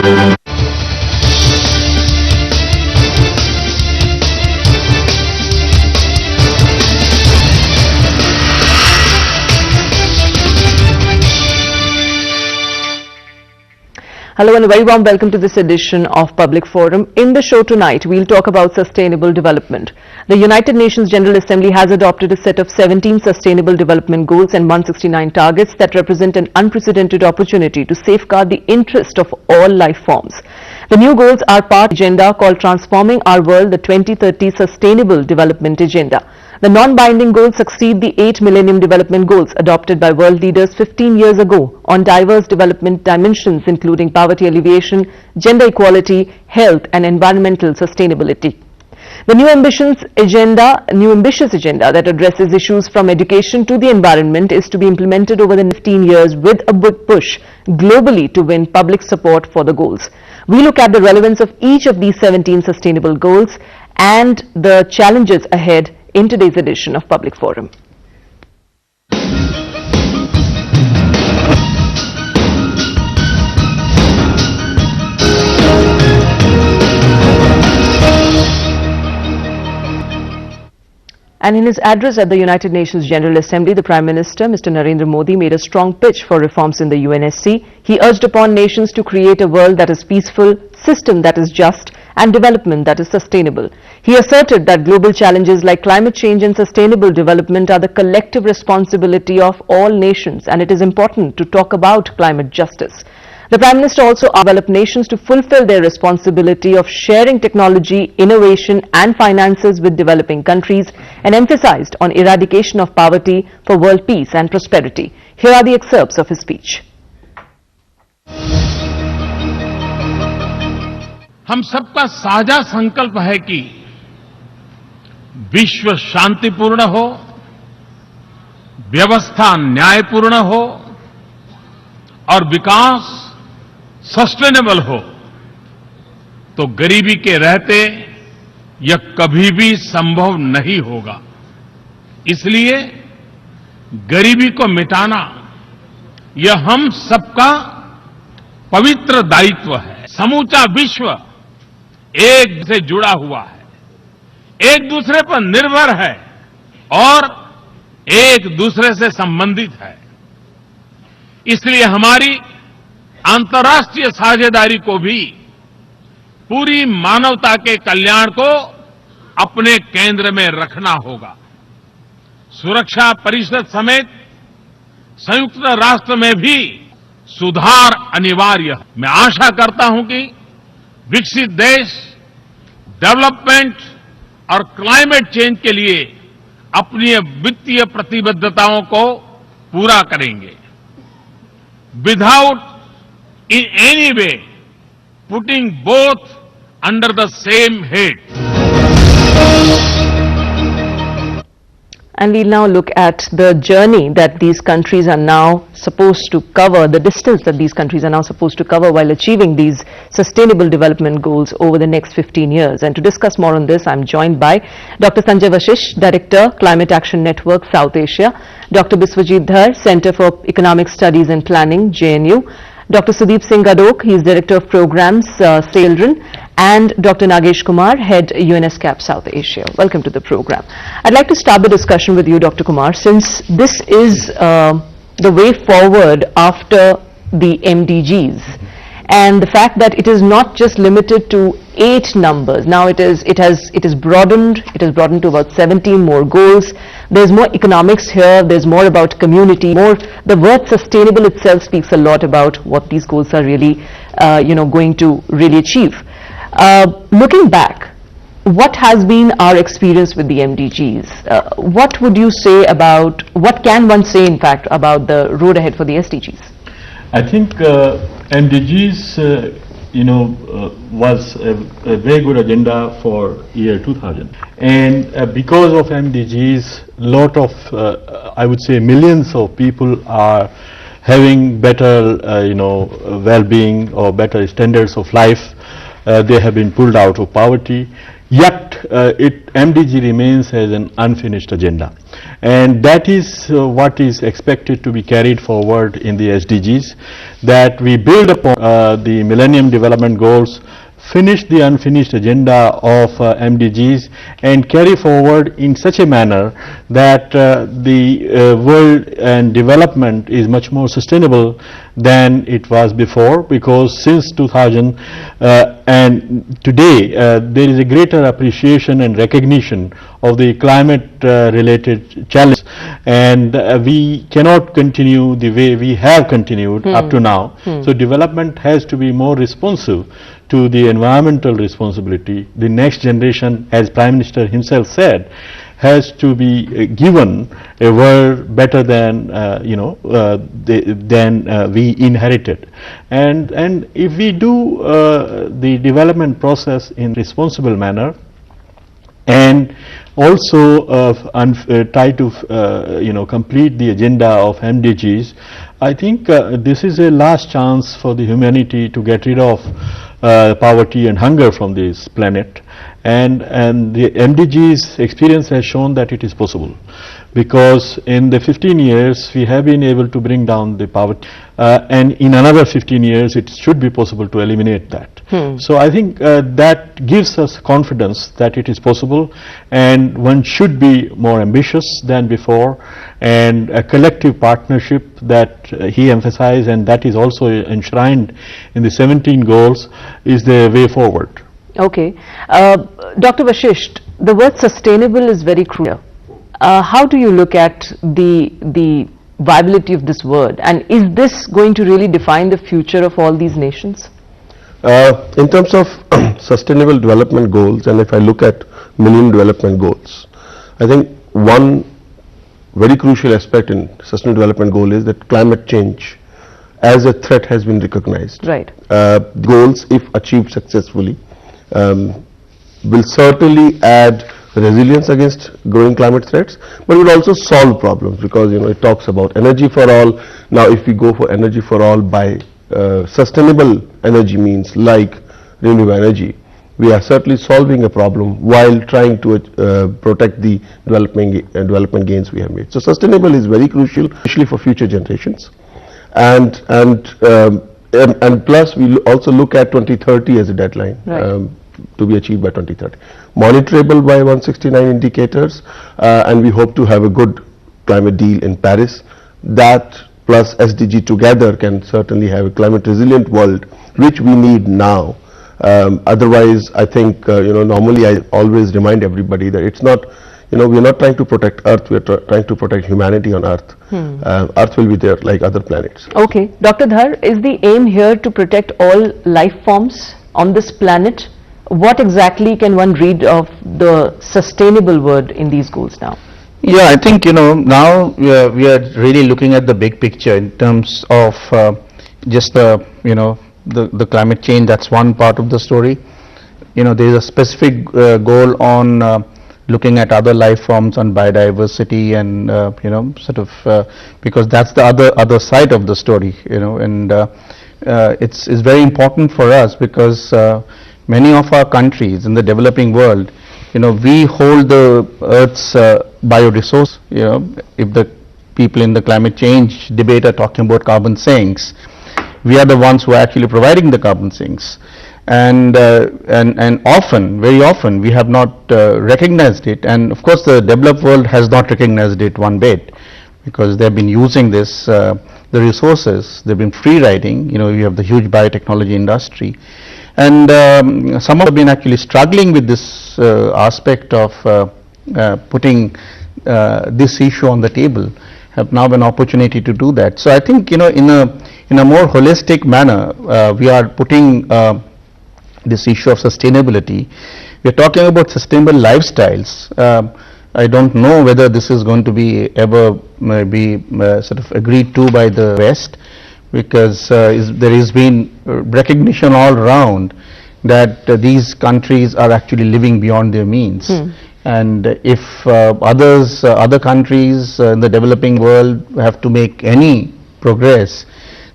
Hello and a very warm welcome to this edition of Public Forum. In the show tonight, we'll talk about sustainable development. The United Nations General Assembly has adopted a set of 17 Sustainable Development Goals and 169 targets that represent an unprecedented opportunity to safeguard the interest of all life forms. The new goals are part of an agenda called Transforming Our World, the 2030 Sustainable Development Agenda. The non-binding goals succeed the 8 Millennium Development Goals adopted by world leaders 15 years ago on diverse development dimensions including poverty alleviation, gender equality, health and environmental sustainability. The new ambitious agenda that addresses issues from education to the environment is to be implemented over the next 15 years with a big push globally to win public support for the goals. We look at the relevance of each of these 17 sustainable goals and the challenges ahead in today's edition of Public Forum. And in his address at the United Nations General Assembly, the Prime Minister, Mr. Narendra Modi, made a strong pitch for reforms in the UNSC. He urged upon nations to create a world that is peaceful, system that is just, and development that is sustainable. He asserted that global challenges like climate change and sustainable development are the collective responsibility of all nations, and it is important to talk about climate justice. The Prime Minister also developed nations to fulfill their responsibility of sharing technology, innovation and finances with developing countries and emphasized on eradication of poverty for world peace and prosperity. Here are the excerpts of his speech. हम सबका साझा संकल्प है कि विश्व शांतिपूर्ण हो, व्यवस्था न्यायपूर्ण हो और विकास सस्टेनेबल हो, तो गरीबी के रहते यह कभी भी संभव नहीं होगा। इसलिए गरीबी को मिटाना यह हम सबका पवित्र दायित्व है। समूचा विश्व एक से जुड़ा हुआ है, एक दूसरे पर निर्भर है और एक दूसरे से संबंधित है। इसलिए हमारी अंतर्राष्ट्रीय साझेदारी को भी पूरी मानवता के कल्याण को अपने केंद्र में रखना होगा। सुरक्षा परिषद समेत संयुक्त राष्ट्र में भी सुधार अनिवार्य है। मैं आशा करता हूं कि विकसित देश डेवलपमेंट और क्लाइमेट चेंज के लिए अपनी वित्तीय प्रतिबद्धताओं को पूरा करेंगे, without in any way putting both under the same head. And we'll now look at the journey that these countries are now supposed to cover, the distance that these countries are now supposed to cover while achieving these sustainable development goals over the next 15 years. And to discuss more on this, I'm joined by Dr. Sanjay Vashish, Director, Climate Action Network, South Asia, Dr. Biswajit Dhar, Center for Economic Studies and Planning, JNU, Dr. Sudeep Singh Gadok, he is Director of Programs, Children, and Dr. Nagesh Kumar, Head UNESCAP South Asia. Welcome to the program. I'd like to start the discussion with you, Dr. Kumar, since this is the way forward after the MDGs, and the fact that it is not just limited to 8 numbers. Now it is broadened. It has broadened to about 17 more goals. There's more economics here. There's more about community. The word sustainable itself speaks a lot about what these goals are really, going to really achieve. Looking back, what has been our experience with the MDGs? What would you say about, what can one say in fact about the road ahead for the SDGs? I think MDGs, was a very good agenda for year 2000. And because of MDGs, lot of, I would say millions of people are having better, well-being or better standards of life. They have been pulled out of poverty. yet MDG remains as an unfinished agenda. And that is what is expected to be carried forward in the SDGs, that we build upon the Millennium Development Goals, finish the unfinished agenda of MDGs, and carry forward in such a manner that the world and development is much more sustainable than it was before, because since 2000 and today there is a greater appreciation and recognition of the climate related challenge, and we cannot continue the way we have continued up to now. So development has to be more responsive to the environmental responsibility. The next generation, as Prime Minister himself said, has to be given a world better than we inherited. And if we do the development process in responsible manner, and also try to complete the agenda of MDGs, I think this is a last chance for the humanity to get rid of poverty and hunger from this planet, and the MDGs experience has shown that it is possible, because in the 15 years we have been able to bring down the poverty, and in another 15 years it should be possible to eliminate that. So I think that gives us confidence that it is possible, and one should be more ambitious than before, and a collective partnership that he emphasized, and that is also enshrined in the 17 goals, is the way forward. Okay. Dr. Vashisht, the word sustainable is very crucial. How do you look at the viability of this word, and is this going to really define the future of all these nations? In terms of sustainable development goals, and if I look at Millennium Development Goals, I think one very crucial aspect in sustainable development goal is that climate change as a threat has been recognized. Right. Goals, if achieved successfully, will certainly add resilience against growing climate threats, but will also solve problems, because it talks about energy for all. Now if we go for energy for all by sustainable energy means like renewable energy, we are certainly solving a problem while trying to protect the development gains we have made. So sustainable is very crucial, especially for future generations, and plus we also look at 2030 as a deadline. Right. To be achieved by 2030, monitorable by 169 indicators, and we hope to have a good climate deal in Paris. That plus SDG together can certainly have a climate resilient world, which we need now. Otherwise, I think normally I always remind everybody that it's not, we're not trying to protect Earth, we're trying to protect humanity on Earth. Earth will be there like other planets. Okay. Dr. Dhar, is the aim here to protect all life forms on this planet? What exactly can one read of the sustainable word in these goals now? Yeah, I think now we are really looking at the big picture in terms of just the climate change. That's one part of the story. There is a specific goal on looking at other life forms, on biodiversity, and because that's the other side of the story. And it's very important for us, because many of our countries in the developing world, we hold the Earth's bioresource. If the people in the climate change debate are talking about carbon sinks, we are the ones who are actually providing the carbon sinks, and often, very often, we have not recognized it. And of course, the developed world has not recognized it one bit, because they have been using this the resources. They've been free riding. You have the huge biotechnology industry. And some have been actually struggling with this aspect of putting this issue on the table, have now an opportunity to do that. So I think in a more holistic manner, we are putting this issue of sustainability. We are talking about sustainable lifestyles. I don't know whether this is going to be ever be sort of agreed to by the West, because there has been recognition all around that these countries are actually living beyond their means. And if other countries in the developing world have to make any progress,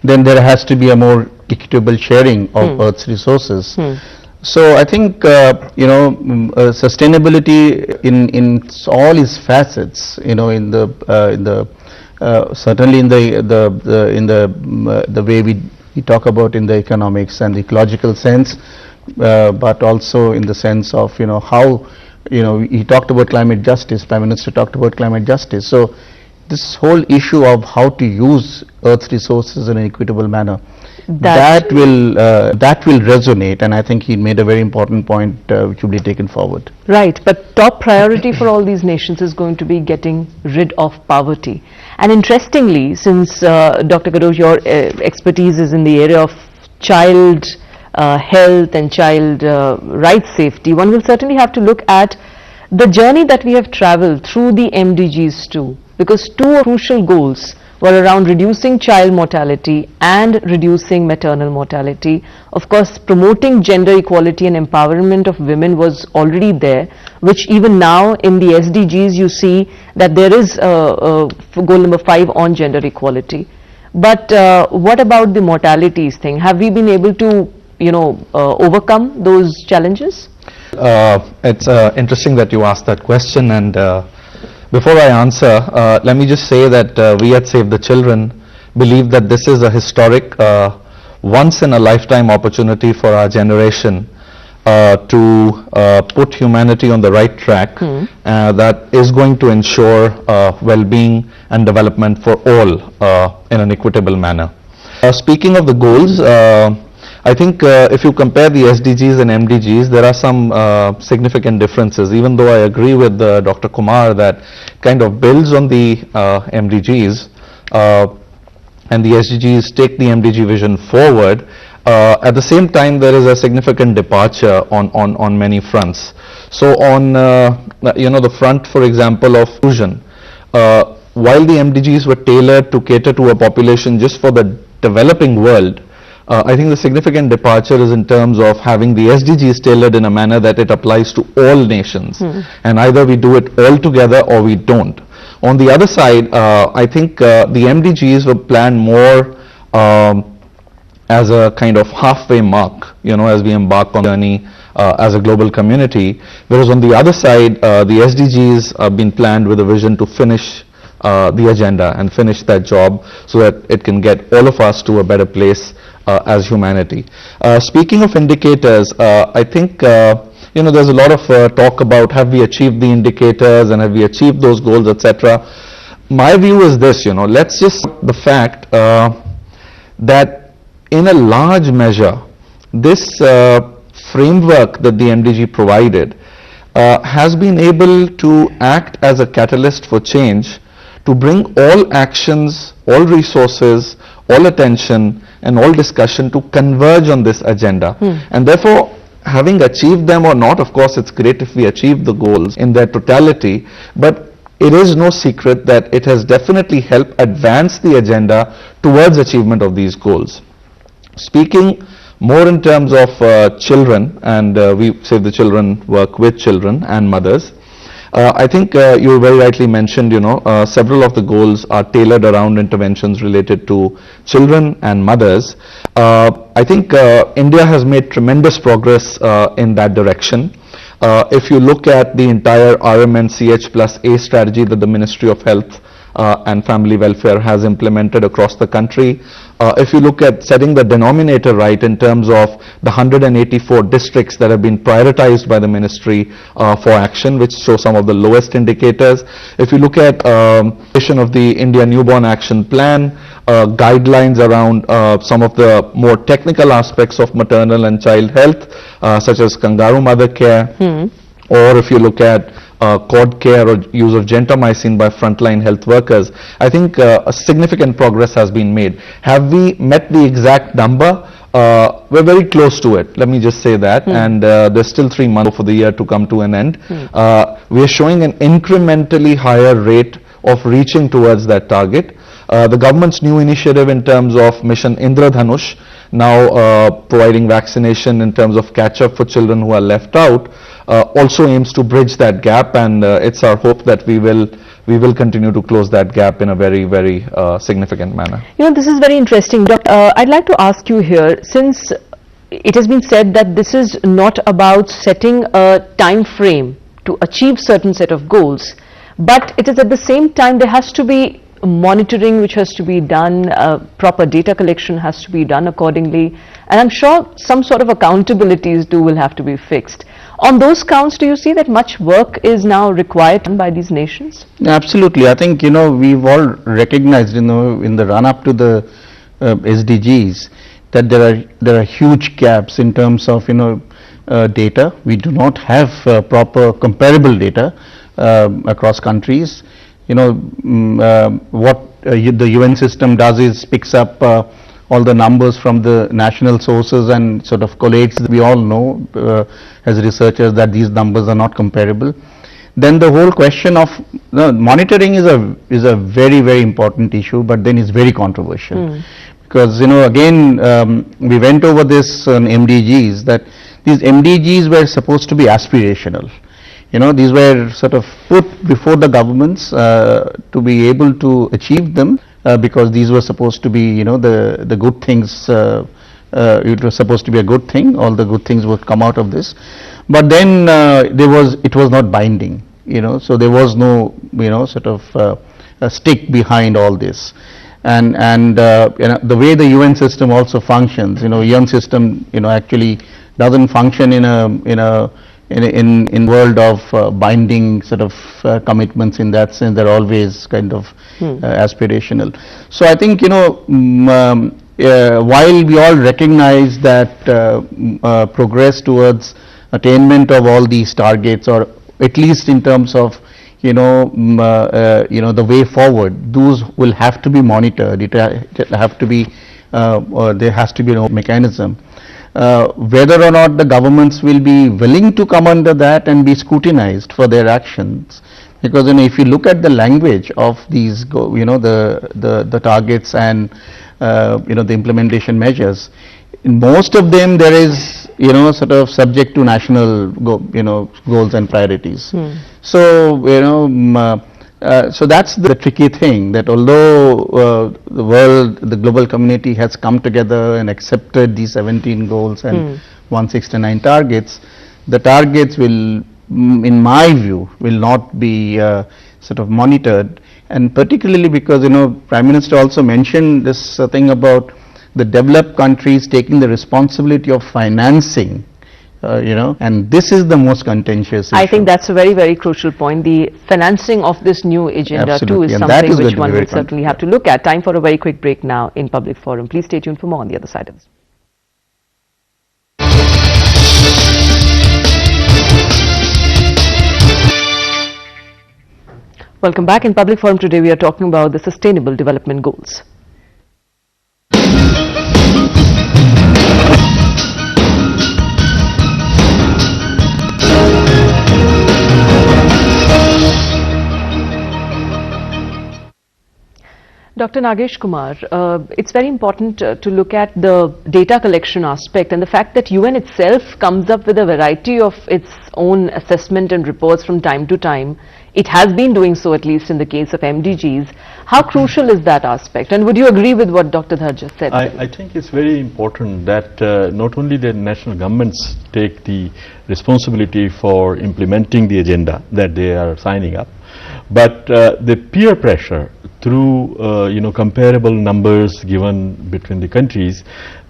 then there has to be a more equitable sharing of Earth's resources. So I think sustainability in all its facets, certainly in the way we talk about in the economics and the ecological sense, but also in the sense of how he talked about climate justice. Prime Minister talked about climate justice. So this whole issue of how to use Earth's resources in an equitable manner, that will resonate, and I think he made a very important point which will be taken forward. Right, but top priority for all these nations is going to be getting rid of poverty. And interestingly, since Dr. Gadok, your expertise is in the area of child health and child rights safety, one will certainly have to look at the journey that we have traveled through the MDGs too, because two crucial goals were around reducing child mortality and reducing maternal mortality. Of course, promoting gender equality and empowerment of women was already there, which even now in the SDGs you see that there is goal number 5 on gender equality. But what about the mortalities thing? Have we been able to, overcome those challenges? It's interesting that you asked that question, and before I answer, let me just say that we at Save the Children believe that this is a historic, once-in-a-lifetime opportunity for our generation to put humanity on the right track that is going to ensure well-being and development for all in an equitable manner. Speaking of the goals, I think if you compare the SDGs and MDGs, there are some significant differences, even though I agree with Dr. Kumar that kind of builds on the MDGs and the SDGs take the MDG vision forward. At the same time, there is a significant departure on many fronts. So on the front, for example, of fusion, while the MDGs were tailored to cater to a population just for the developing world, I think the significant departure is in terms of having the SDGs tailored in a manner that it applies to all nations. And either we do it all together or we don't. On the other side, I think the MDGs were planned more as a kind of halfway mark, as we embark on the journey as a global community. Whereas on the other side, the SDGs have been planned with a vision to finish the agenda and finish that job so that it can get all of us to a better place as humanity. Speaking of indicators, I think there's a lot of talk about have we achieved the indicators and have we achieved those goals, etc. My view is this, let's just the fact that in a large measure, this framework that the MDG provided has been able to act as a catalyst for change to bring all actions, all resources, all attention and all discussion to converge on this agenda. And therefore, having achieved them or not, of course it's great if we achieve the goals in their totality, but it is no secret that it has definitely helped advance the agenda towards achievement of these goals. Speaking more in terms of children, and we Save the Children work with children and mothers, I think you very rightly mentioned, several of the goals are tailored around interventions related to children and mothers. I think India has made tremendous progress in that direction. If you look at the entire RMNCH+A strategy that the Ministry of Health and Family Welfare has implemented across the country, if you look at setting the denominator right in terms of the 184 districts that have been prioritized by the ministry for action, which show some of the lowest indicators. If you look at of the India Newborn Action Plan, guidelines around some of the more technical aspects of maternal and child health, such as kangaroo mother care, or if you look at cord care or use of gentamicin by frontline health workers, I think a significant progress has been made. Have we met the exact number? We're very close to it, let me just say that, and there's still 3 months for the year to come to an end. We are showing an incrementally higher rate of reaching towards that target. The government's new initiative in terms of Mission Indradhanush, now providing vaccination in terms of catch-up for children who are left out, also aims to bridge that gap, and it's our hope that we will continue to close that gap in a very, very significant manner. This is very interesting. I'd like to ask you here, since it has been said that this is not about setting a time frame to achieve certain set of goals, but it is at the same time there has to be monitoring which has to be done, proper data collection has to be done accordingly, and I'm sure some sort of accountabilities will have to be fixed. On those counts, do you see that much work is now required by these nations? Absolutely. I think, we've all recognized, in the run-up to the SDGs, that there are huge gaps in terms of, data. We do not have proper comparable data across countries. What the UN system does is picks up all the numbers from the national sources and sort of collates. We all know as researchers that these numbers are not comparable. Then the whole question of monitoring is a very, very important issue, but then it's very controversial. Because, again, we went over this on MDGs, that these MDGs were supposed to be aspirational. These were sort of put before the governments to be able to achieve them, because these were supposed to be, the good things. It was supposed to be a good thing. All the good things would come out of this. But then it was not binding. So there was no, sort of a stick behind all this. And the way the UN system also functions, UN system, actually doesn't function in world of binding sort of commitments. In that sense, they're always kind of aspirational. So I think, while we all recognize that progress towards attainment of all these targets, or at least in terms of the way forward, those will have to be monitored. It have to be, or there has to be a mechanism. Whether or not the governments will be willing to come under that and be scrutinized for their actions, because if you look at the language of these, the targets and the implementation measures, in most of them there is sort of subject to national goals and priorities. So so that's the tricky thing, that although the world, the global community has come together and accepted these 17 goals and 169 targets, the targets will, in my view, will not be sort of monitored. And particularly because, Prime Minister also mentioned this thing about the developed countries taking the responsibility of financing, and this is the most contentious issue. I think that's a very, very crucial point. The financing of this new agenda too is something which one will certainly have to look at. Time for a very quick break now in Public Forum. Please stay tuned for more on the other side of this. Welcome back. In Public Forum today we are talking about the Sustainable Development Goals. Dr. Nagesh Kumar, it's very important to look at the data collection aspect and the fact that UN itself comes up with a variety of its own assessment and reports from time to time. It has been doing so, at least in the case of MDGs. How crucial is that aspect? And would you agree with what Dr. Dhar just said? I think it's very important that not only the national governments take the responsibility for implementing the agenda that they are signing up, but the peer pressure through comparable numbers given between the countries,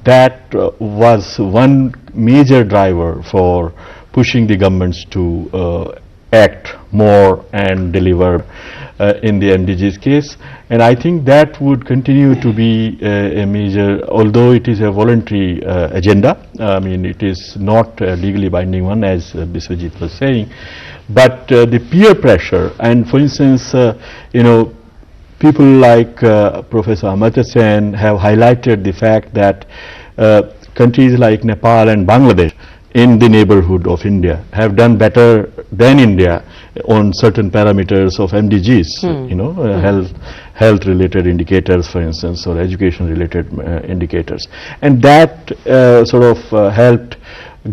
that was one major driver for pushing the governments to act more and deliver in the MDGs case. And I think that would continue to be a major, although it is a voluntary agenda. I mean, it is not a legally binding one, as Biswajit was saying, but the peer pressure, and for instance, people like Professor Amartya Sen have highlighted the fact that countries like Nepal and Bangladesh in the neighborhood of India have done better than India on certain parameters of MDGs, health related indicators, for instance, or education related indicators, and that sort of helped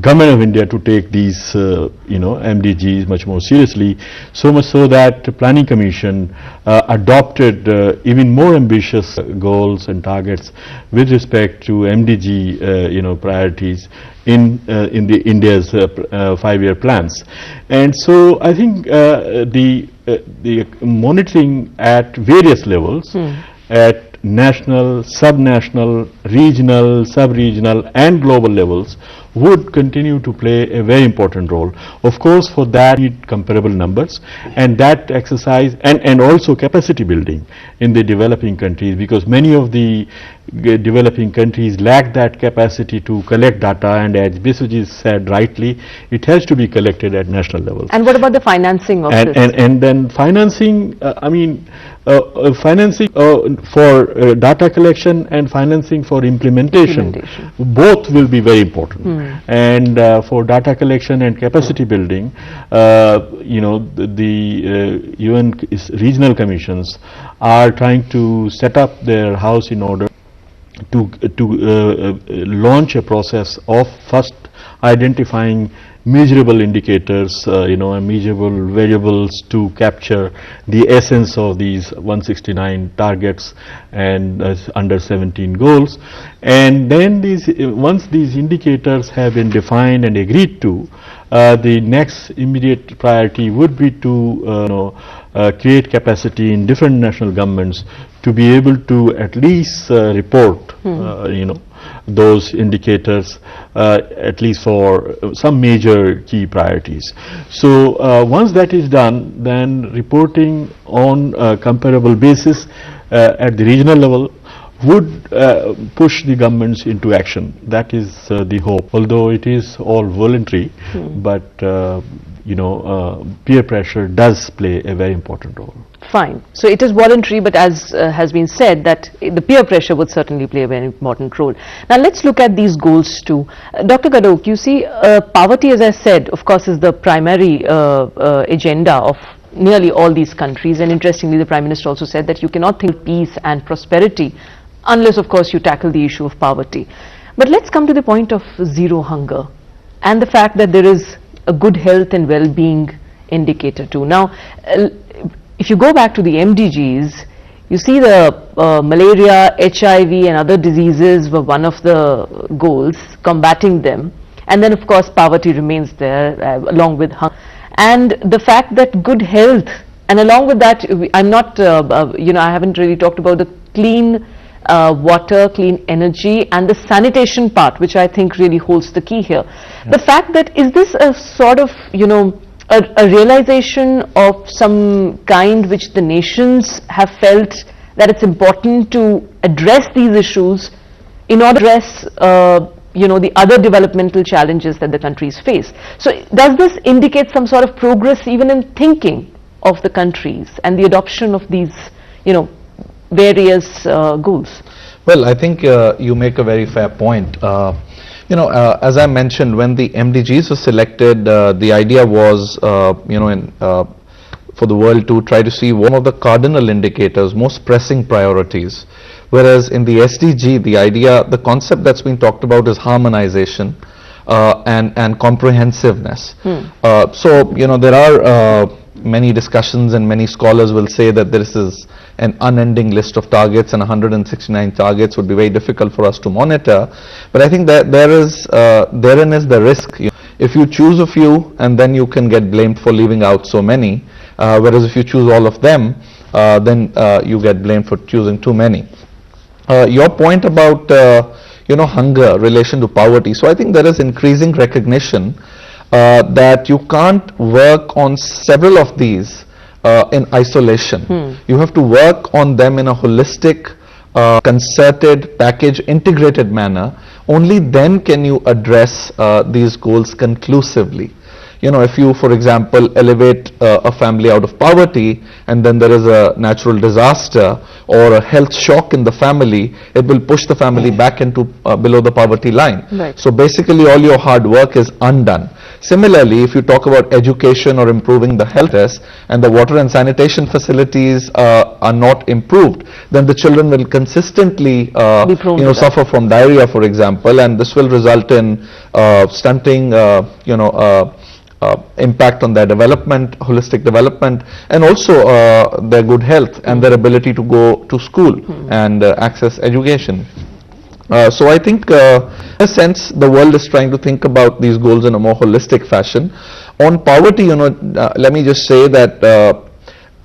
government of India to take these, MDGs much more seriously, so much so that the Planning Commission adopted even more ambitious goals and targets with respect to MDG, priorities in the India's 5-year plans. And so I think the monitoring at various levels, at national, subnational, regional, sub-regional and global levels would continue to play a very important role. Of course, for that we need comparable numbers, and that exercise and also capacity building in the developing countries, because many of the developing countries lack that capacity to collect data, and as Biswajit said rightly, it has to be collected at national level. And what about the financing of this? And then financing, financing for data collection and financing for implementation. Both will be very important. And for data collection and capacity building, the UN regional commissions are trying to set up their house in order to launch a process of first identifying measurable indicators, and measurable variables to capture the essence of these 169 targets and under 17 goals. And then once these indicators have been defined and agreed to, the next immediate priority would be to create capacity in different national governments to be able to at least report, those indicators, at least for some major key priorities. So once that is done, then reporting on a comparable basis at the regional level would push the governments into action. That is the hope, although it is all voluntary, but peer pressure does play a very important role. Fine. So it is voluntary, but as has been said, that the peer pressure would certainly play a very important role. Now let's look at these goals too. Dr. Gadok, you see, poverty, as I said, of course, is the primary agenda of nearly all these countries. And interestingly, the Prime Minister also said that you cannot think peace and prosperity unless, of course, you tackle the issue of poverty. But let's come to the point of zero hunger and the fact that there is a good health and well-being indicator too. Now, if you go back to the MDGs, you see the malaria, HIV and other diseases were one of the goals, combating them. And then, of course, poverty remains there along with hunger. And the fact that good health, and along with that, I'm not, I haven't really talked about the clean water, clean energy and the sanitation part, which I think really holds the key here. Yeah. The fact that, is this a sort of, a realization of some kind which the nations have felt that it's important to address these issues in order to address the other developmental challenges that the countries face. So does this indicate some sort of progress even in thinking of the countries and the adoption of these, various goals? Well, I think you make a very fair point. As I mentioned, when the MDGs were selected, the idea was, for the world to try to see one of the cardinal indicators, most pressing priorities. Whereas in the SDG, the concept that's been talked about is harmonization and comprehensiveness. There are many discussions, and many scholars will say that this is an unending list of targets, and 169 targets would be very difficult for us to monitor. But I think that therein is the risk. If you choose a few, and then you can get blamed for leaving out so many, whereas if you choose all of them, then you get blamed for choosing too many. Your point about hunger, relation to poverty. So I think there is increasing recognition that you can't work on several of these in isolation. You have to work on them in a holistic, concerted, package, integrated manner. Only then can you address these goals conclusively. if you, for example, elevate a family out of poverty and then there is a natural disaster or a health shock in the family, it will push the family back into below the poverty line. Right. So basically all your hard work is undone. Similarly, if you talk about education or improving the health test and the water and sanitation facilities are not improved, then the children will consistently suffer from diarrhea, for example, and this will result in stunting impact on their development, holistic development, and also their good health and their ability to go to school and access education. So I think in a sense the world is trying to think about these goals in a more holistic fashion. On poverty, let me just say that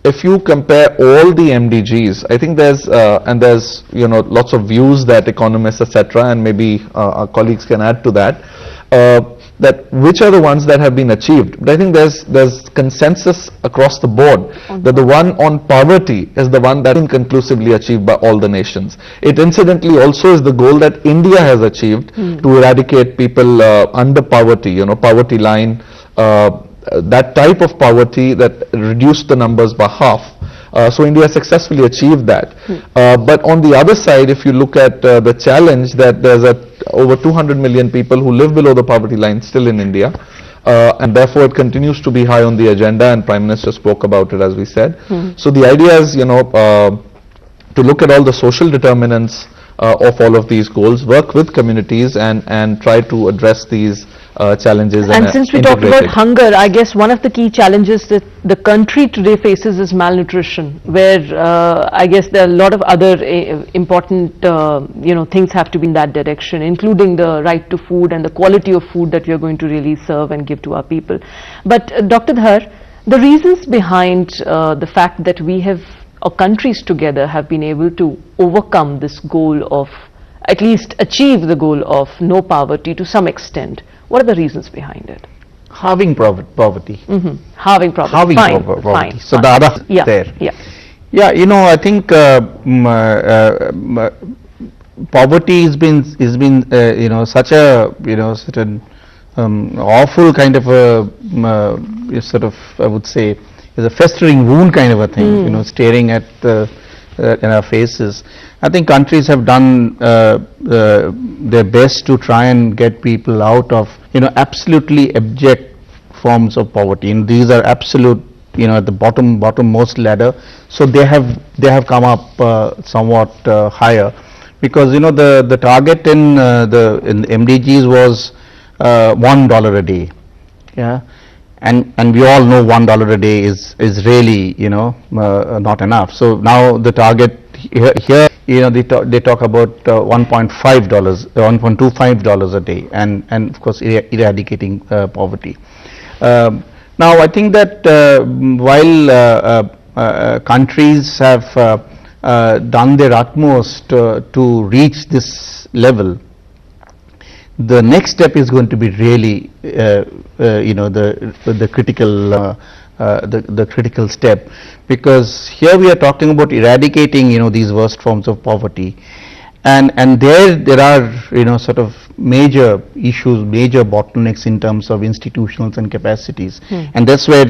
if you compare all the MDGs, I think there's lots of views that economists, etc., and maybe our colleagues can add to that, that which are the ones that have been achieved. But I think there's consensus across the board that the one on poverty is the one that has been conclusively achieved by all the nations. It incidentally also is the goal that India has achieved to eradicate people under poverty, poverty line, that type of poverty that reduced the numbers by half. So India successfully achieved that. But on the other side, if you look at the challenge that there's over 200 million people who live below the poverty line still in India, and therefore it continues to be high on the agenda, and Prime Minister spoke about it, as we said. So the idea is, to look at all the social determinants of all of these goals, work with communities and try to address these challenges. And since we talked about hunger, I guess one of the key challenges that the country today faces is malnutrition, where I guess there are a lot of other important things have to be in that direction, including the right to food and the quality of food that we are going to really serve and give to our people. But Dr. Dhar, the reasons behind the fact that we have, or countries together have been able to overcome this goal of, at least achieve the goal of no poverty to some extent, what are the reasons behind it? Halving poverty. Halving poverty. Halving Fine, poverty. fine, So fine. the other there. Yeah. I think poverty has been such a certain awful kind of a sort of, I would say, is a festering wound kind of a thing, staring at in our faces. I think countries have done their best to try and get people out of absolutely abject forms of poverty, and these are absolute at the bottommost ladder. So they have come up somewhat higher, because the target in the MDGs was $1 a day, and we all know $1 a day is really not enough. So now the target here they talk about $1.25 a day, and of course eradicating poverty. Now I think that while countries have done their utmost to reach this level, the next step is going to be really the critical step, because here we are talking about eradicating these worst forms of poverty, and there are sort of major issues, major bottlenecks in terms of institutions and capacities, and that's where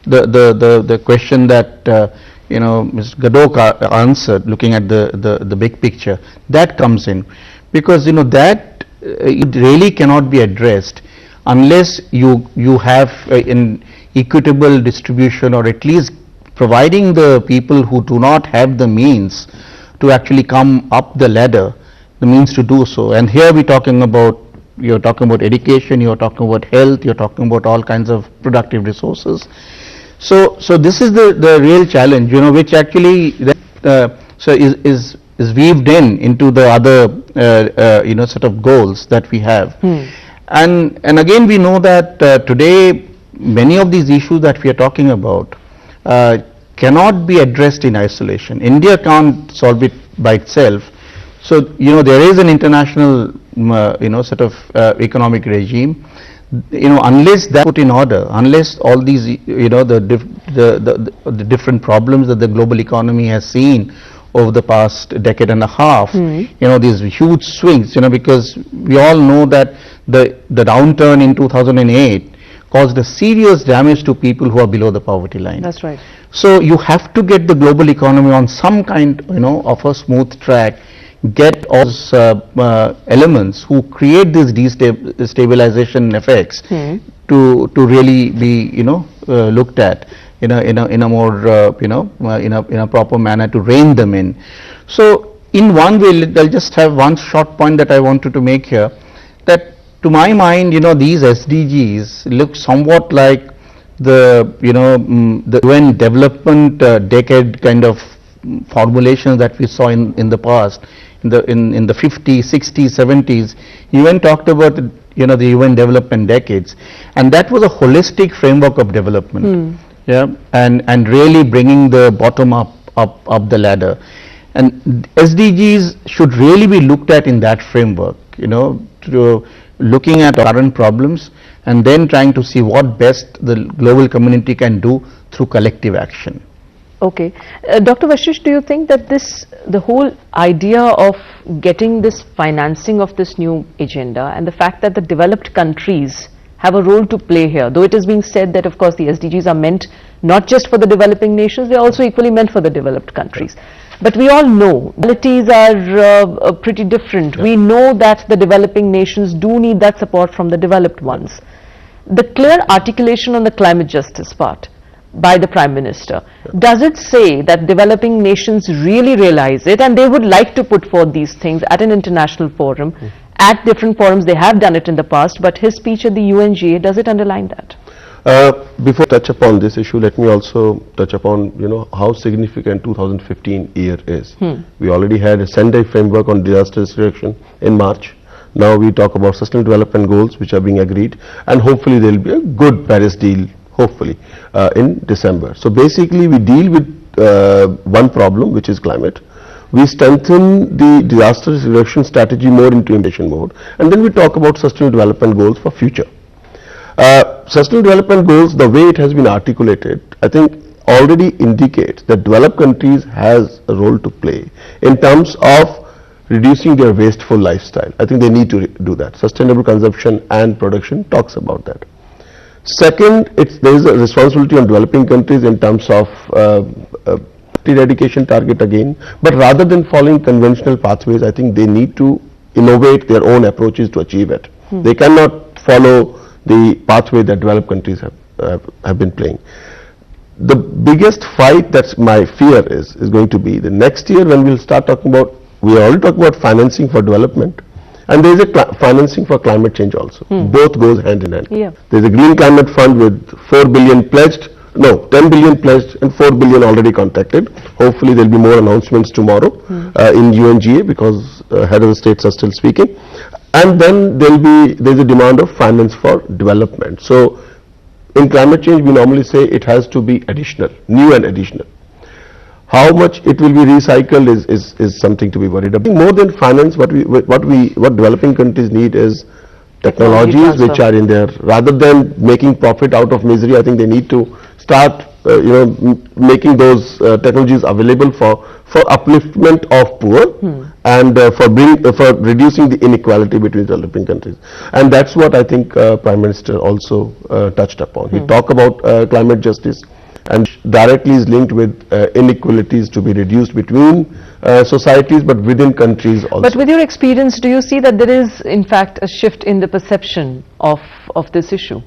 the question that Mr. Gadok answered, looking at the big picture, that comes in, because that it really cannot be addressed unless you have an equitable distribution, or at least providing the people who do not have the means to actually come up the ladder, the means to do so. And here you're talking about education, you're talking about health, you're talking about all kinds of productive resources. So this is the real challenge, which actually is weaved into the other sort of goals that we have. And again we know that today many of these issues that we are talking about cannot be addressed in isolation. India can't solve it by itself. So there is an international sort of economic regime. Unless that put in order, unless all these the different problems that the global economy has seen over the past decade and a half, these huge swings, because we all know that the downturn in 2008 caused a serious damage to people who are below the poverty line. That's right. So you have to get the global economy on some kind, of a smooth track, get all those elements who create these destabilization effects to really be, looked at in a more, in a proper manner to rein them in. So in one way, I'll just have one short point that I wanted to make here, that to my mind, these SDGs look somewhat like the, the UN development decade kind of formulations that we saw in the past, in the 50s, 60s, 70s. UN talked about the UN development decades, and that was a holistic framework of development. Yeah, and really bringing the bottom up the ladder. And SDGs should really be looked at in that framework, to looking at current problems and then trying to see what best the global community can do through collective action. Okay. Dr. Vashish, do you think that the whole idea of getting this financing of this new agenda and the fact that the developed countries have a role to play here, though it is being said that of course the SDGs are meant not just for the developing nations, they are also equally meant for the developed countries. But we all know realities are pretty different. We know that the developing nations do need that support from the developed ones. The clear articulation on the climate justice part by the Prime Minister, does it say that developing nations really realize it and they would like to put forth these things at an international forum, at different forums? They have done it in the past, but his speech at the UNGA, does it underline that? Before I touch upon this issue, let me also touch upon, how significant 2015 year is. We already had a Sendai framework on disaster risk reduction in March. Now we talk about sustainable development goals which are being agreed, and hopefully there will be a good Paris deal, hopefully, in December. So basically we deal with one problem, which is climate. We strengthen the disaster risk reduction strategy more into implementation mode, and then we talk about sustainable development goals for future. Sustainable development goals, the way it has been articulated, I think already indicates that developed countries has a role to play in terms of reducing their wasteful lifestyle. I think they need to do that. Sustainable consumption and production talks about that. Second, there is a responsibility on developing countries in terms of eradication target again, but rather than following conventional pathways, I think they need to innovate their own approaches to achieve it. They cannot follow the pathway that developed countries have been playing. The biggest fight, that's my fear, is going to be the next year when we'll start talking about, we are already talking about financing for development, and there is a financing for climate change also. Both goes hand in hand. There is a Green Climate Fund with 4 billion pledged, 10 billion pledged and 4 billion already contacted. Hopefully there will be more announcements tomorrow in UNGA, because head of the states are still speaking. And then there's a demand of finance for development. So in climate change we normally say it has to be additional, new and additional. How much it will be recycled is something to be worried about. More than finance, what developing countries need is technologies which are in there. Rather than making profit out of misery, I think they need to start making those technologies available for upliftment of poor and for reducing the inequality between developing countries. And that's what I think Prime Minister also touched upon. He talked about climate justice, and directly is linked with inequalities to be reduced between societies, but within countries also. But with your experience, do you see that there is in fact a shift in the perception of this issue?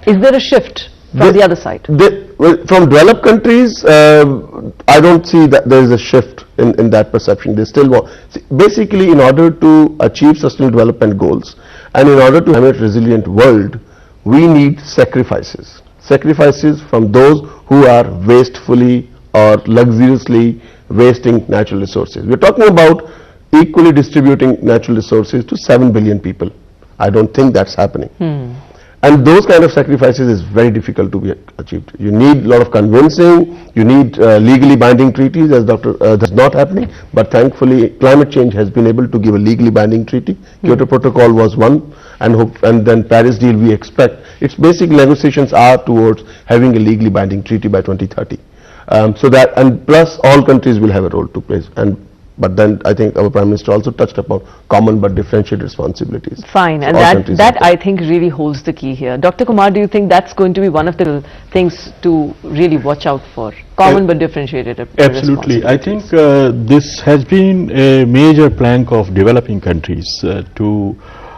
Is there a shift from the other side? From developed countries, I don't see that there is a shift in that perception. They still want, basically, in order to achieve sustainable development goals and in order to have a resilient world, we need sacrifices. Sacrifices from those who are wastefully or luxuriously wasting natural resources. We're talking about equally distributing natural resources to 7 billion people. I don't think that's happening. And those kind of sacrifices is very difficult to be achieved. You need a lot of convincing, you need legally binding treaties, as that's not happening, but thankfully climate change has been able to give a legally binding treaty. Kyoto Protocol was one, and then Paris deal we expect. Its basic negotiations are towards having a legally binding treaty by 2030. So that, and plus all countries will have a role to play, and But then I think our Prime Minister also touched upon common but differentiated responsibilities. Fine, So and all that, countries that have I think really holds the key here. Dr. Kumar, do you think that's going to be one of the things to really watch out for? Common but differentiated Absolutely. I think this has been a major plank of developing countries to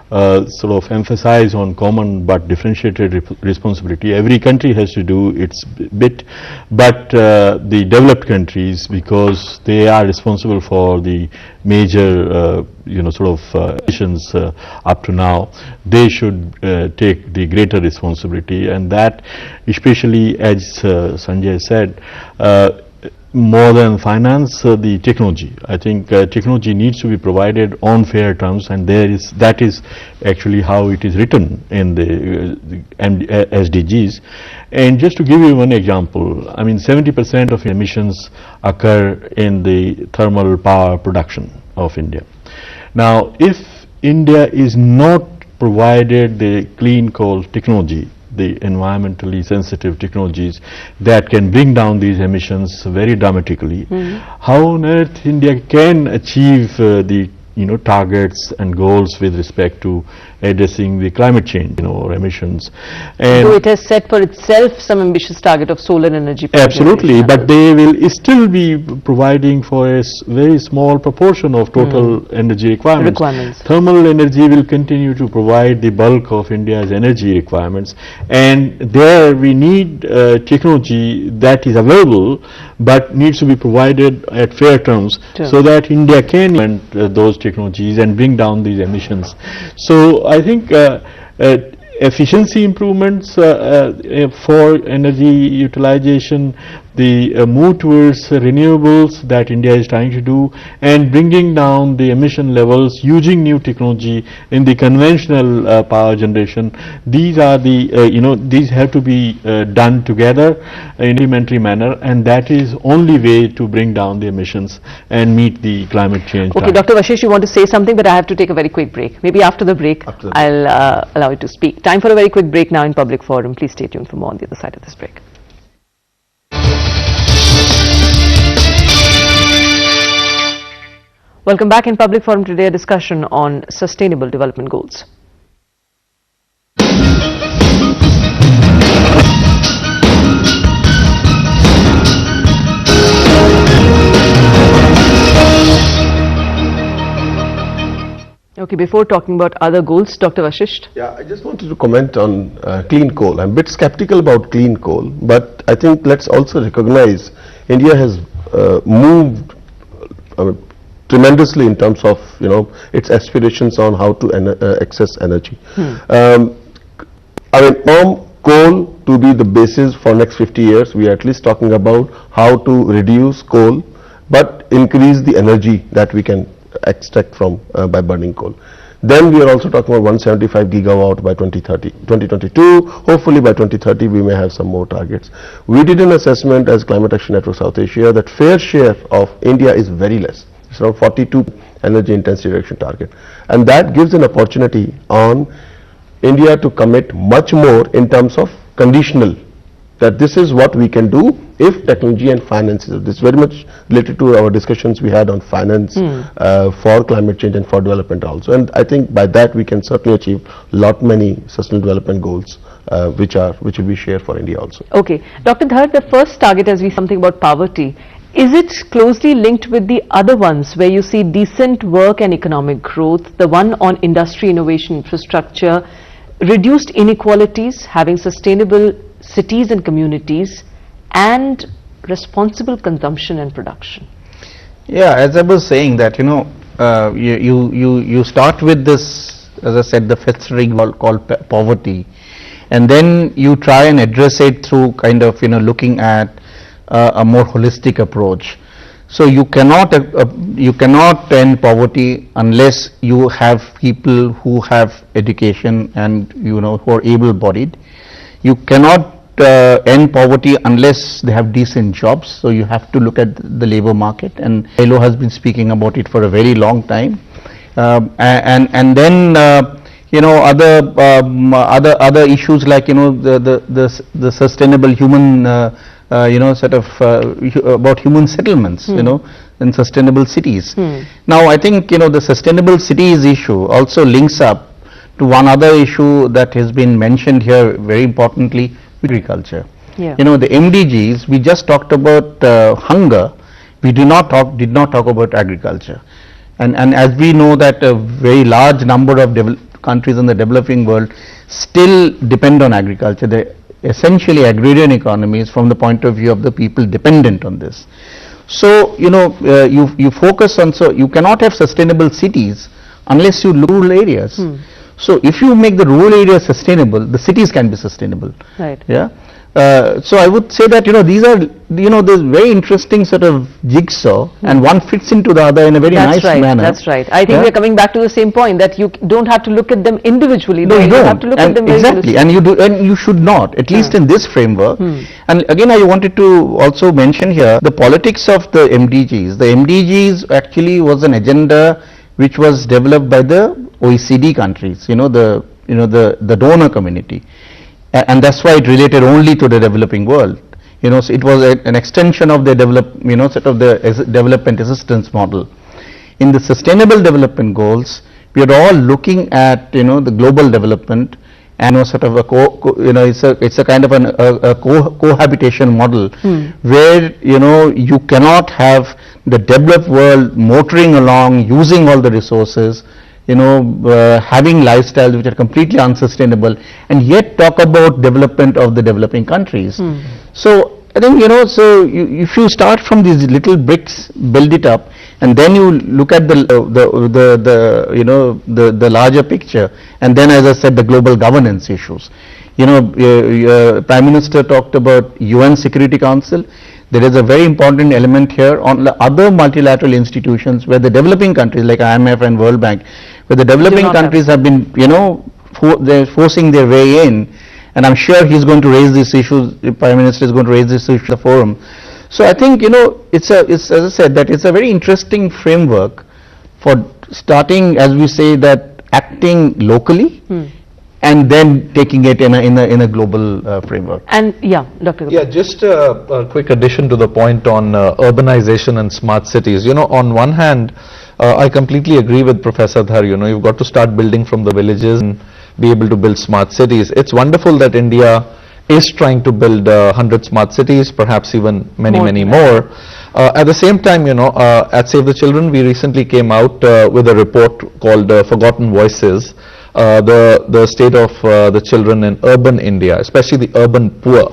sort of emphasize on common but differentiated responsibility. Every country has to do its bit, but the developed countries, because they are responsible for the major emissions up to now, they should take the greater responsibility, and that especially, as Sanjay said, more than finance, the technology. I think technology needs to be provided on fair terms, and that is actually how it is written in the SDGs. And just to give you one example, I mean 70% of emissions occur in the thermal power production of India. Now, if India is not provided the clean coal technology, the environmentally sensitive technologies that can bring down these emissions very dramatically, how on earth India can achieve the targets and goals with respect to addressing the climate change, or emissions. And so it has set for itself some ambitious target of solar energy. Absolutely, but they will still be providing for a very small proportion of total energy requirements. Thermal energy will continue to provide the bulk of India's energy requirements, and there we need technology that is available but needs to be provided at fair terms, so that India can implement those technologies and bring down these emissions. So I think efficiency improvements for energy utilization, the move towards renewables that India is trying to do, and bringing down the emission levels using new technology in the conventional power generation. These are the these have to be done together in a complementary manner, and that is only way to bring down the emissions and meet the climate change. Okay, Dr. Vashish, you want to say something, but I have to take a very quick break. Maybe after the break, I'll allow you to speak. Time for a very quick break now in Public Forum. Please stay tuned for more on the other side of this break. Welcome back in Public Forum today, a discussion on Sustainable Development Goals. Okay, before talking about other goals, Dr. Vashisht. Yeah, I just wanted to comment on clean coal. I'm a bit skeptical about clean coal, but I think let's also recognize India has moved tremendously in terms of its aspirations on how to access energy. I mean, from coal to be the basis for next 50 years, we are at least talking about how to reduce coal but increase the energy that we can extract from by burning coal. Then we are also talking about 175 gigawatt by 2022. Hopefully by 2030 we may have some more targets. We did an assessment as Climate Action Network South Asia that fair share of India is very less. It's around 42 energy intensity reduction target, and that gives an opportunity on India to commit much more in terms of conditional, that this is what we can do if technology and finance is. This is very much related to our discussions we had on finance for climate change and for development also, and I think by that we can certainly achieve many sustainable development goals which will be shared for India also. Okay, Dr. Dhar, the first target as we something about poverty, is it closely linked with the other ones where you see decent work and economic growth, the one on industry, innovation, infrastructure, reduced inequalities, having sustainable cities and communities, and responsible consumption and production? Yeah, as I was saying that, you start with this, as I said, the festering called poverty, and then you try and address it through kind of, looking at a more holistic approach. So you cannot end poverty unless you have people who have education and who are able-bodied. You cannot end poverty unless they have decent jobs. So you have to look at the labor market, and ILO has been speaking about it for a very long time. And then other issues like the sustainable human about human settlements. and sustainable cities. Now, I think, the sustainable cities issue also links up to one other issue that has been mentioned here very importantly, agriculture. Yeah. The MDGs, we just talked about hunger, we did not talk about agriculture. And as we know that a very large number of countries in the developing world still depend on agriculture. They're essentially agrarian economies from the point of view of the people dependent on this. So, you focus on, so you cannot have sustainable cities unless you look at rural areas. So, if you make the rural areas sustainable, the cities can be sustainable. Right. Yeah. So I would say that, these are, there's very interesting sort of jigsaw and one fits into the other in a very nice manner. That's right. I think we're coming back to the same point that you don't have to look at them individually. No, you don't. have to look at them very exactly, and you should not, at least in this framework. And again, I wanted to also mention here the politics of the MDGs. The MDGs actually was an agenda which was developed by the OECD countries, the donor community. And that's why it related only to the developing world. So it was an extension of the development assistance model. In the sustainable development goals, we are all looking at, the global development and sort of it's a kind of a cohabitation model where, you cannot have the developed world motoring along, using all the resources, having lifestyles which are completely unsustainable, and yet talk about development of the developing countries. So I think, if you start from these little bricks, build it up, and then you look at the larger picture, and then, as I said, the global governance issues. Prime Minister talked about UN Security Council. There is a very important element here on the other multilateral institutions where the developing countries like IMF and World Bank, where the developing countries have been, they're forcing their way in, and I'm sure he's going to raise these issues, the Prime Minister is going to raise this issue at the forum. So I think, it's as I said, that it's a very interesting framework for starting, as we say, that acting locally, and then taking it in a global framework. And Dr. Gadok. Yeah, just a quick addition to the point on urbanization and smart cities. On one hand, I completely agree with Professor Dhar. You've got to start building from the villages and be able to build smart cities. It's wonderful that India is trying to build 100 smart cities, perhaps even many more. At the same time, at Save the Children, we recently came out with a report called Forgotten Voices. The state of the children in urban India, especially the urban poor.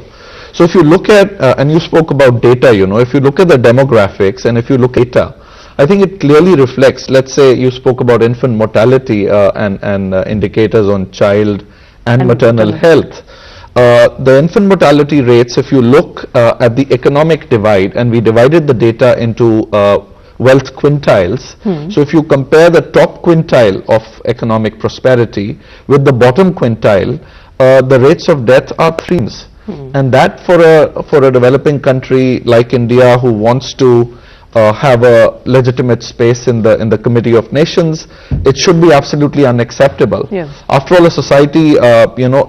So if you look at, and you spoke about data, if you look at the demographics and if you look at data, I think it clearly reflects, let's say you spoke about infant mortality and indicators on child and maternal health. The infant mortality rates, if you look at the economic divide, and we divided the data into wealth quintiles. So if you compare the top quintile of economic prosperity with the bottom quintile, the rates of death are 3 times. And that for a developing country like India, who wants to have a legitimate space in the Committee of Nations, it should be absolutely unacceptable. After all, a society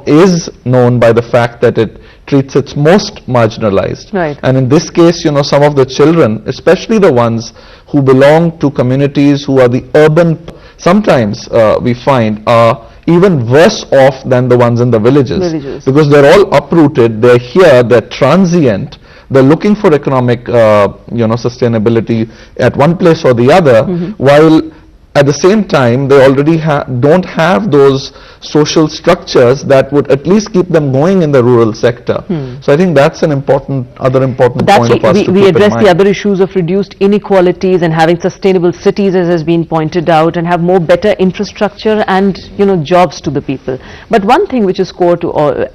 is known by the fact that it treats its most marginalized. And in this case, some of the children, especially the ones who belong to communities who are the urban, sometimes we find are even worse off than the ones in the villages. Because they're all uprooted, they're here, they're transient, they're looking for economic sustainability at one place or the other, while at the same time they already don't have those social structures that would at least keep them going in the rural sector. So I think that's an other important point of us to keep in mind. We address the other issues of reduced inequalities and having sustainable cities, as has been pointed out, and have more better infrastructure and jobs to the people. But one thing which is core to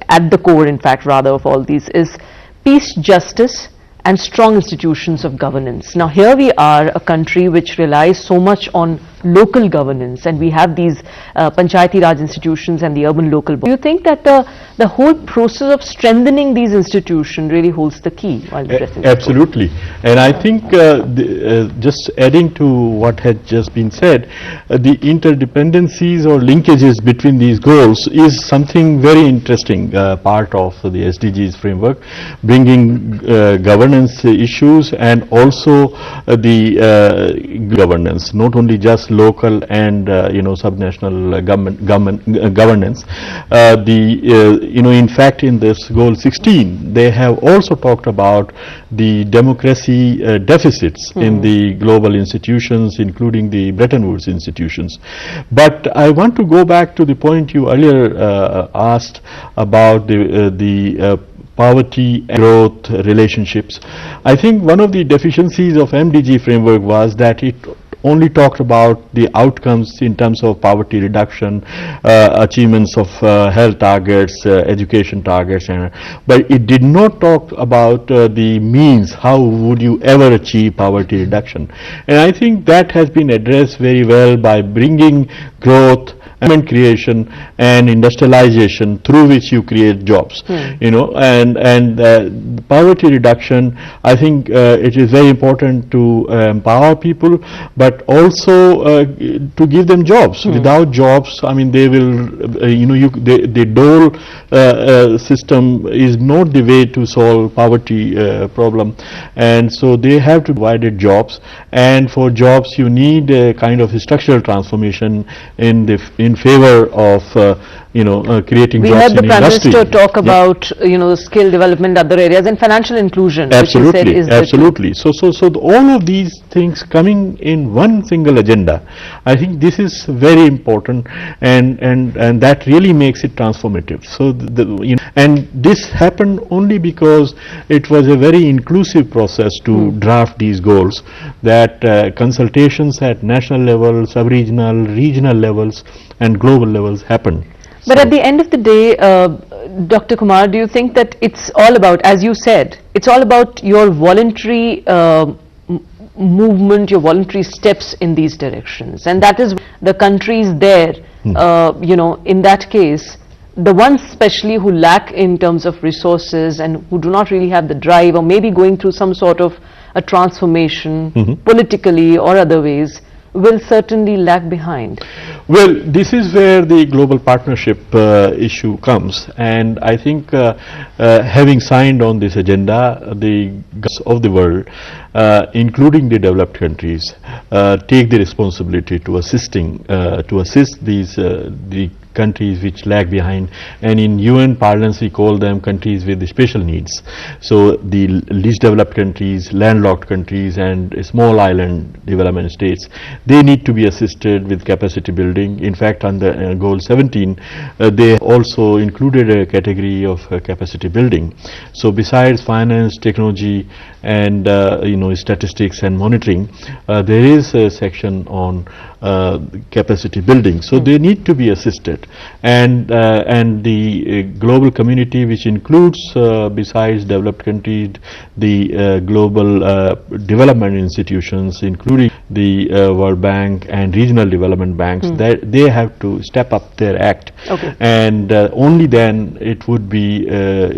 at the core, in fact, rather, of all these is peace, justice and strong institutions of governance. Now here we are, a country which relies so much on local governance, and we have these Panchayati Raj institutions and the urban local boards. Do you think that the whole process of strengthening these institutions really holds the key while addressing this? Absolutely. And I think just adding to what had just been said, the interdependencies or linkages between these goals is something very interesting part of the SDGs framework, bringing governance issues and also the governance, not only just local and subnational governance. In fact, in this goal 16, they have also talked about the democracy deficits in the global institutions, including the Bretton Woods institutions. But I want to go back to the point you earlier asked about the poverty and growth relationships. I think one of the deficiencies of MDG framework was that it only talked about the outcomes in terms of poverty reduction, achievements of health targets, education targets, but it did not talk about the means, how would you ever achieve poverty reduction. And I think that has been addressed very well by bringing growth, employment creation and industrialization through which you create jobs. And poverty reduction, I think it is very important to empower people, but also to give them jobs. Without jobs, I mean, they will, the dole system is not the way to solve poverty problem, and so they have to provide jobs, and for jobs you need a kind of structural transformation in favor of creating we jobs heard the in Prime industry. Minister talk about skill development, other areas, and financial inclusion. Absolutely, which he said is absolutely. So all of these things coming in one single agenda, I think this is very important, and that really makes it transformative. So and this happened only because it was a very inclusive process to draft these goals. That consultations at national level, sub-regional, regional levels, and global levels happened. But at the end of the day, Dr. Kumar, do you think that it's all about, as you said, it's all about your voluntary movement, your voluntary steps in these directions, and that is the countries there, in that case, the ones especially who lack in terms of resources and who do not really have the drive, or maybe going through some sort of a transformation politically or other ways, will certainly lag behind. Well, this is where the global partnership issue comes, and I think having signed on this agenda, the governments of the world, including the developed countries, take the responsibility to assist these the countries which lag behind, and in UN parlance we call them countries with special needs. So the least developed countries, landlocked countries, and small island development states, they need to be assisted with capacity building. In fact, under goal 17 they also included a category of capacity building. So besides finance, technology, and statistics and monitoring, there is a section on capacity building. So they need to be assisted, and the global community, which includes besides developed countries, the global development institutions, including the World Bank and regional development banks, that they have to step up their act, and only then it would be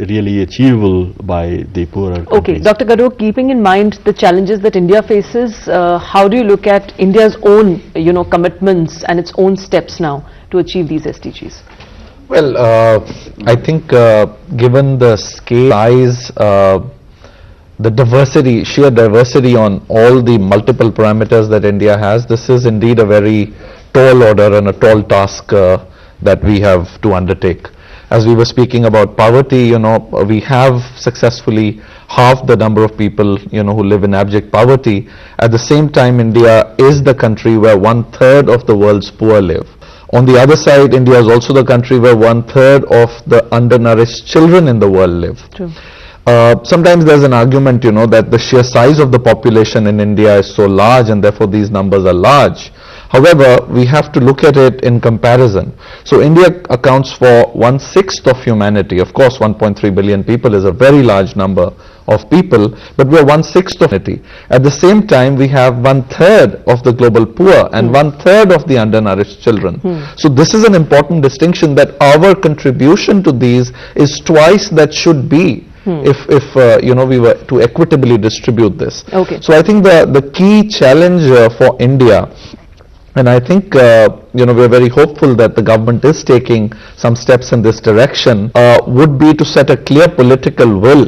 really achievable by the poorer countries. Okay, Dr. Gadok, keeping in mind the challenges that India faces, how do you look at India's own commitments and its own steps now to achieve these SDGs? Well, I think given the scale, size, the diversity, sheer diversity on all the multiple parameters that India has, this is indeed a very tall order and a tall task that we have to undertake. As we were speaking about poverty, we have successfully halved the number of people, who live in abject poverty. At the same time, India is the country where 1/3 of the world's poor live. On the other side, India is also the country where 1/3 of the undernourished children in the world live. True. Sometimes there's an argument, that the sheer size of the population in India is so large and therefore these numbers are large. However, we have to look at it in comparison. So India accounts for 1/6 of humanity. Of course, 1.3 billion people is a very large number of people, but we're 1/6 of humanity. At the same time, we have 1/3 of the global poor and 1/3 of the undernourished children. So this is an important distinction, that our contribution to these is twice that should be if we were to equitably distribute this. Okay. So I think the key challenge for India, and I think we're very hopeful that the government is taking some steps in this direction, would be to set a clear political will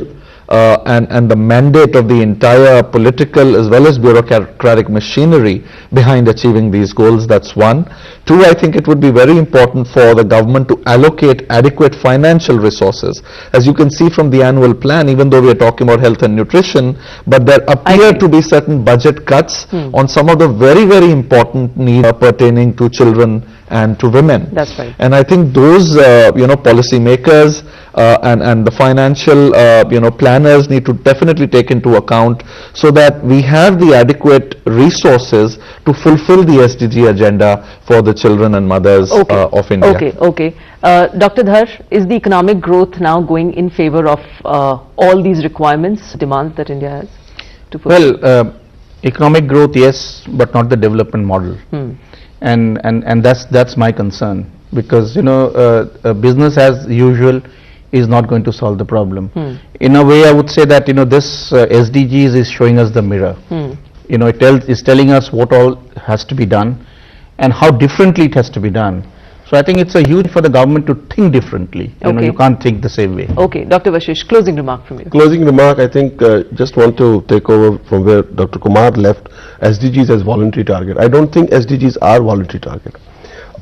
and the mandate of the entire political as well as bureaucratic machinery behind achieving these goals. That's one. Two, I think it would be very important for the government to allocate adequate financial resources. As you can see from the annual plan, even though we are talking about health and nutrition, but there appear to be certain budget cuts on some of the very, very important needs pertaining to children and to women. That's right. And I think those, policy makers and the financial, planners need to definitely take into account, so that we have the adequate resources to fulfill the SDG agenda for the children and mothers of India. Okay. Dr. Dhar, is the economic growth now going in favor of all these requirements, demands that India has to fulfill? Well, economic growth, yes, but not the development model. And that's my concern, because business as usual is not going to solve the problem. In a way, I would say that this SDGs is showing us the mirror. It's telling us what all has to be done and how differently it has to be done. So I think it's a huge for the government to think differently. You can't think the same way. Okay, Dr. Vashish, closing remark from you. Closing remark, I think just want to take over from where Dr. Kumar left. SDGs as voluntary target. I don't think SDGs are voluntary target.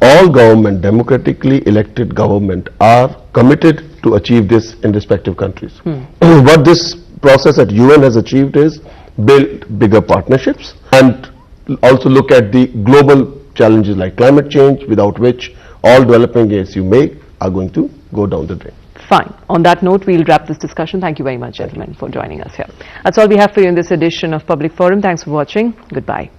All government, democratically elected government, are committed to achieve this in respective countries. What this process at UN has achieved is build bigger partnerships and also look at the global challenges like climate change, without which all developing aids you make are going to go down the drain. Fine. On that note, we'll wrap this discussion. Thank you very much, gentlemen, for joining us here. That's all we have for you in this edition of Public Forum. Thanks for watching. Goodbye.